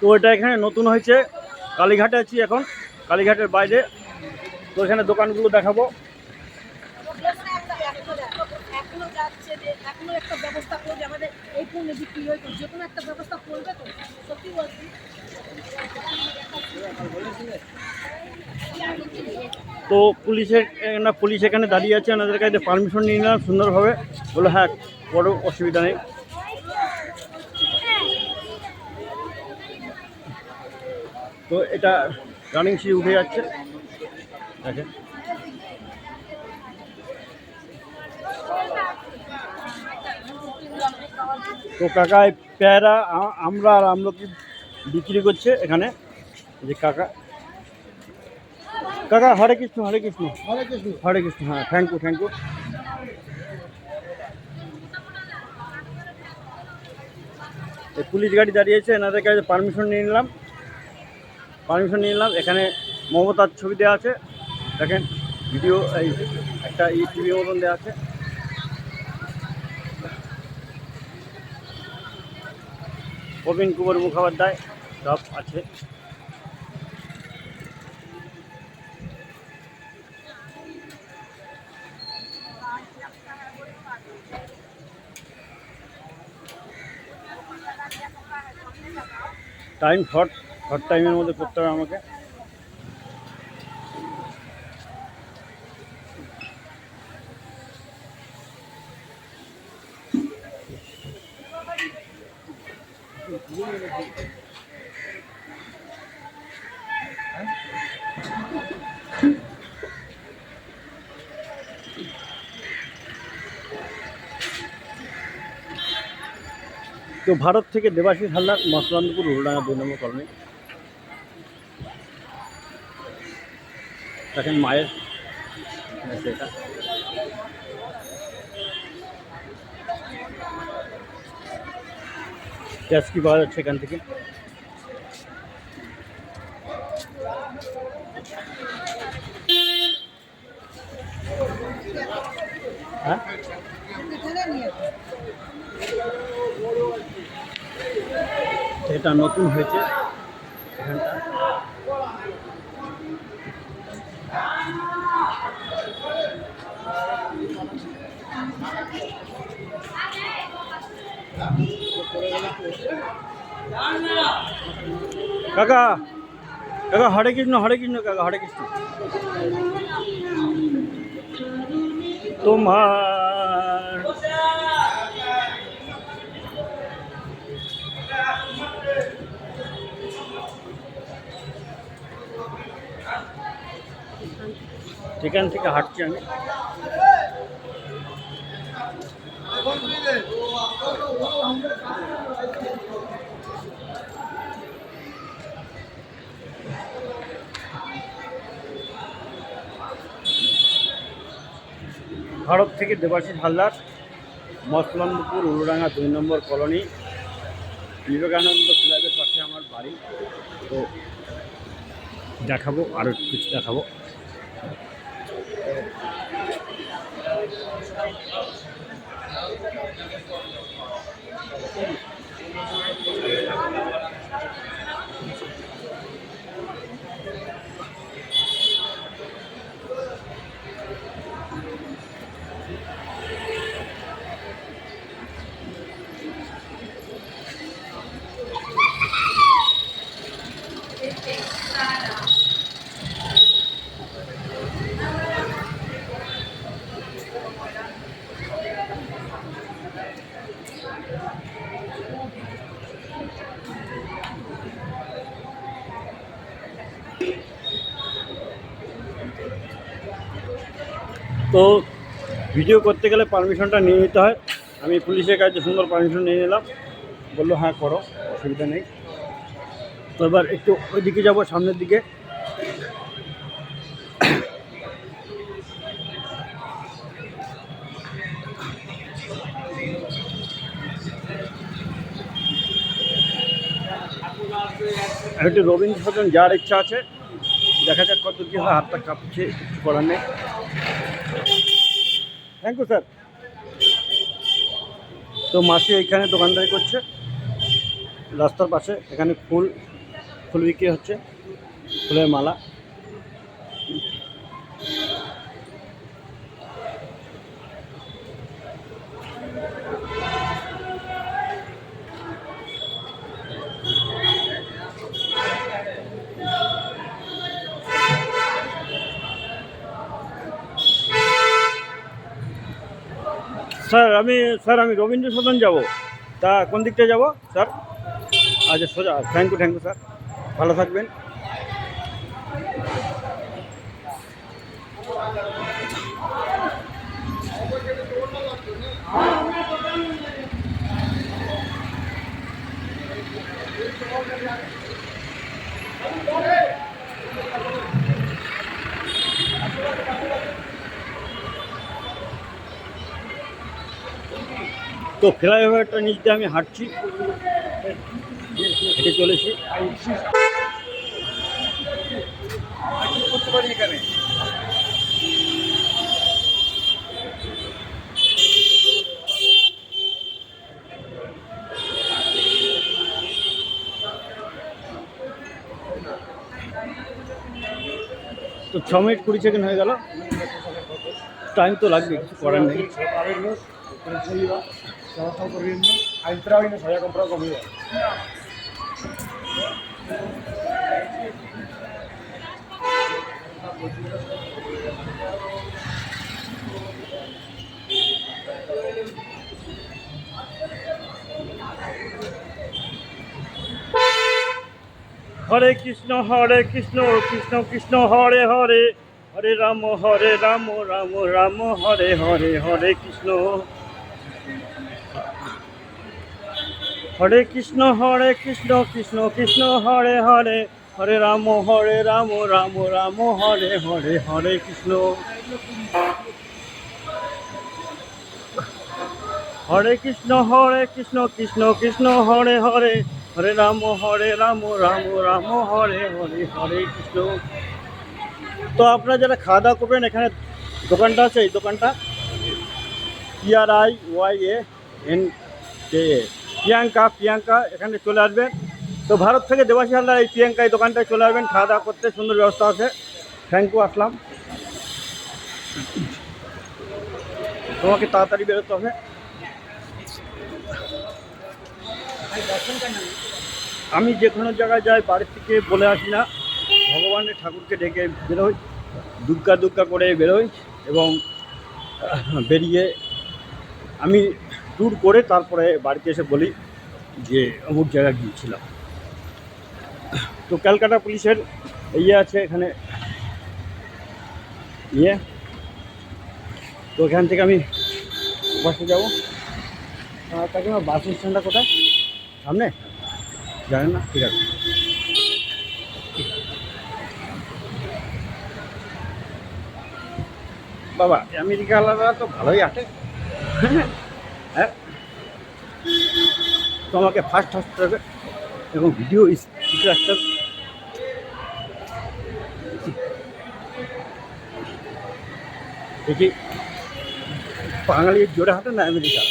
তো এটা এখানে নতুন হয়েছে, কালীঘাটে আছি এখন, কালীঘাটের বাইরে। তো এখানে দোকানগুলো দেখাবো। তো পুলিশ এখানে দাঁড়িয়ে আছে, ওনাদের কাছে পারমিশন নিয়ে নিলাম সুন্দরভাবে। বললো হ্যাঁ, বড় অসুবিধা নেই। তো এটা রানিং সিঁড়ি উঠে যাচ্ছে, দেখেন। তো কাকা পেয়ারা আমরা আর আমলকি বিক্রি করছে এখানে, যে কাকা। কাকা হরে কৃষ্ণ, হরে কৃষ্ণ, হরে কৃষ্ণ, হরে কৃষ্ণ। হ্যাঁ, থ্যাংক ইউ, থ্যাংক ইউ। এই পুলিশ গাড়ি দাঁড়িয়েছে, এনাদের কাছে পারমিশন নিয়ে নিলাম। এখানে মমতার ছবি দেওয়া আছে, দেখেন। ভিডিও এই একটা টিভি মতন দেওয়া আছে। প্রবীণ কুমার মুখোপাধ্যায় সব আছে। টাইম শর্ট টাইমের মধ্যে করতে হবে আমাকে। তো ভারত থেকে দেবাশিস হালদার, মসলান্দপুর, উল্ডাঙ্গা 2 নম্বর কলোনি। দেখেন মায়ের এটা গ্যাস কি পাওয়া যাচ্ছে এখান থেকে। হ্যাঁ, এটা নতুন হয়েছে এখানটা। কাকা কাকা হরে কৃষ্ণ, হরে কৃষ্ণ, কাকা হরে কৃষ্ণ। তোমার এখান থেকে হাঁটছি আমি। ভারত থেকে দেবাশিস হালদার, মসলান্দপুর, উলুডাঙ্গা 2 নম্বর কলোনি, বিবেকানন্দ ক্লাবের পাশে আমার বাড়ি। তো দেখাবো, আরও কিছু দেখাবো। তো ভিডিও করতে গেলে পারমিশনটা নিয়ে নিতে হয়। আমি পুলিশের কাছে সুন্দর পারমিশন নিয়ে নিলাম, বললো হ্যাঁ করো, অসুবিধা নেই। তো এবার একটু ওইদিকে যাবো, সামনের দিকে। একটু রবীন্দ্র সদন যাওয়ার ইচ্ছা আছে, দেখা যাক কত কী হয়। হাতটা কাঁপছে, কিছু করার নেই। Thank you sir. তো মাসি এইখানে দোকানদারি করছে রাস্তার পাশে, এখানে ফুল ফুল বিক্রি হচ্ছে, ফুলের মালা। স্যার আমি রবীন্দ্র সদন যাব, তা কোন দিকটা যাব স্যার? আচ্ছা সোজা, থ্যাংক ইউ স্যার, ভালো থাকবেন। তো ফ্লাইওভারটা নিচ দিয়ে আমি হাঁটছি, হেঁটে চলেছি। তো 6 মিনিট 20 সেকেন্ড হয়ে গেল, টাইম তো লাগবে, কিছু করার নেই। Ha entrado y nos había comprado comida. হরে কৃষ্ণ কৃষ্ণ কৃষ্ণ হরে হরে, হরে রাম রাম রাম হরে হরে, হরে কৃষ্ণ কৃষ্ণ কৃষ্ণ কৃষ্ণ হরে হরে, হরে রাম রাম রাম হরে হরে, হরে কৃষ্ণ কৃষ্ণ কৃষ্ণ হরে হরে, হরে রাম রাম রাম হরে হরে, হরে কৃষ্ণ। তো আপনারা যারা খাওয়া দাওয়া করবেন, এখানে দোকানটা আছে, এই দোকানটা PRIYANKA প্রিয়াঙ্কা, এখানে চলে আসবেন। তো ভারত থেকে দেবাশী হালদার এই প্রিয়াঙ্কা এই দোকানটায় চলে আসবেন, খাওয়া দাওয়া করতে, সুন্দর ব্যবস্থা আছে। থ্যাংক ইউ, আসলাম। তোমাকে তাড়াতাড়ি বেরোতে হবে। আমি যে কোনো জায়গায় যাই, বাড়ির থেকে বলে আসি না, ভগবানের ঠাকুরকে ডেকে বেরোই, দুর্গা করে বেরোই, এবং বেরিয়ে আমি ট্যুর করে তারপরে বাড়িতে এসে বলি যে অমুক জায়গায় গিয়েছিলাম। তো ক্যালকাটা পুলিশের আছে এখানে তো এখান থেকে আমি বাসে যাবো। তাকে আমার বাস স্ট্যান্ডটা কোথায়? সামনে? জানেন না? ঠিক আছে। বাবা আমেরিকাওয়ালারা তো ভালোই আটে। হ্যাঁ, তো আমাকে ফার্স্ট আসতে হবে এবং ভিডিও স্পিড রাখতে হবে। দেখি বাঙালির জোরে হাঁটে না আমেরিকা।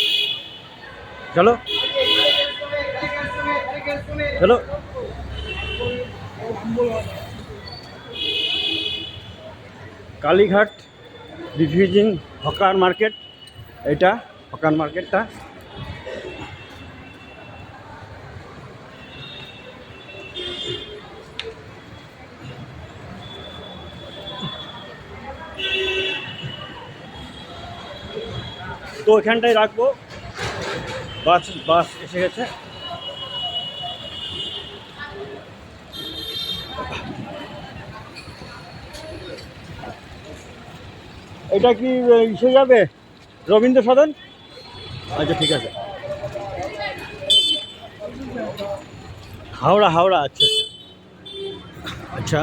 চলো চলো। কালীঘাট রিফিউজিং হকার মার্কেট, এটা হকার মার্কেটটা। তো এখানটায় রাখবো, বাস এসে গেছে। এটা কি ইসে যাবে, রবীন্দ্র সদন? আচ্ছা ঠিক আছে, হাওড়া হাওড়া। আচ্ছা আচ্ছা আচ্ছা,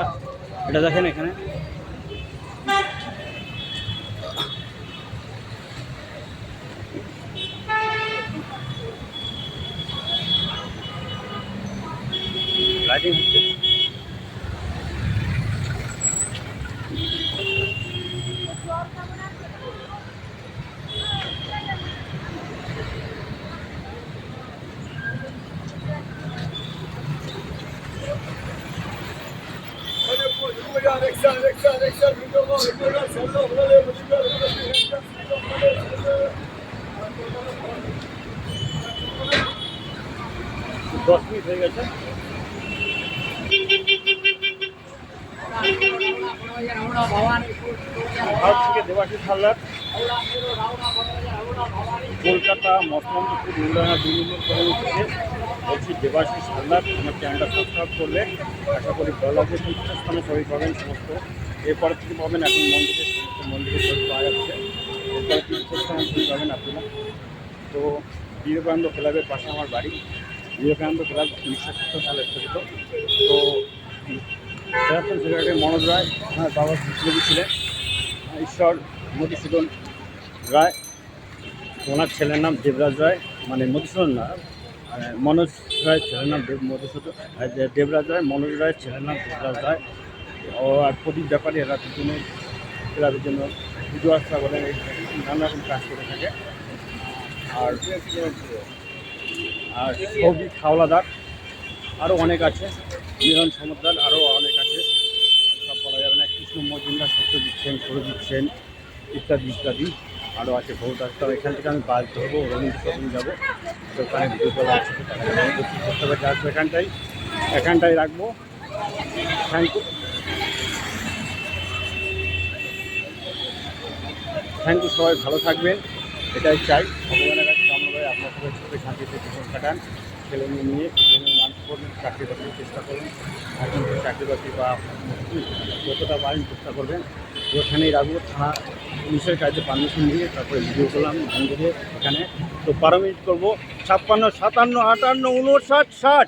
এটা দেখেন এখানে লাইটিং হচ্ছে। দশ মিনিট হয়ে গেছে। ভারত থেকে দেবাশিস হালদার, কলকাতা মতলবপুর উন্নয়ন 2 নম্বর কলোনি থেকে বলছি। দেবাশিস হালদার, আমার চ্যানেলটা সাবস্ক্রাইব করলে আশা করি ভালো লাগবে। তীর্থস্থানে সবাই পাবেন সমস্ত, এরপর থেকে পাবেন এখন মন্দিরের ছবি পাওয়া যাচ্ছে, এরপরে তীর্থস্থানে ছবি পাবেন আপনারা। তো বিবেকানন্দ ক্লাবের পাশে আমার বাড়ি। বিবেকানন্দ ক্লাব 1970 সালে স্থাপিত। তো প্রাক্তন সেক্রেটারি মনোজ রায়, আমার বাবা বিপ্লবী ছিলেন, ঈশ্বর মধুসূদন রায়, ওনার ছেলের নাম দেবরাজ রায়, মানে মধুসূদন না, মনোজ রায় ছেলের নাম দেবরাজ রায়, মনোজ রায়ের ছেলের নাম দেবরাজ রায়। ও আর প্রদীপ ব্যাপারী, এরা দুজনে ক্লাবের জন্য পুজো আস্থা বলেন নানা রকম কাজ করে থাকে। আর সৌভিক হাওলাদার, আরও অনেক আছে, মিলন সমুদ্রার, আরও অনেক আছে, সব বলা যাবে না। কৃষ্ণ মজুমদার, সত্যজিৎ সেন, সুরজিৎ সেন ইত্যাদি ইত্যাদি আরও আছে বহুত আছে। তবে এখান থেকে আমি বাস ধরবো, রবীন্দ্র শপিং যাবো, তো ওখানে ভিডিও করা আছে, করতে হবে। যাচ্ছি এখানটাই রাখবো। থ্যাংক ইউ, সবাই ভালো থাকবেন, এটাই চাই। ভগবানের কাছে কামনা করে আপনার সবাই সুখে শান্তিতে জীবন কাটান। ছেলে মেয়ে মানুষ করবেন, চাকরি বাকরির চেষ্টা করুন, এখন চাকরি বাকরি বা যতটা পারেন চেষ্টা করবেন। ওখানেই রাখবো, থানা পুলিশের কাছে পারমিশন নিয়ে তারপরে ভিডিও করলাম মন্দিরে এখানে। তো 12 মিনিট করবো। 56, 57, 58, 59, 60।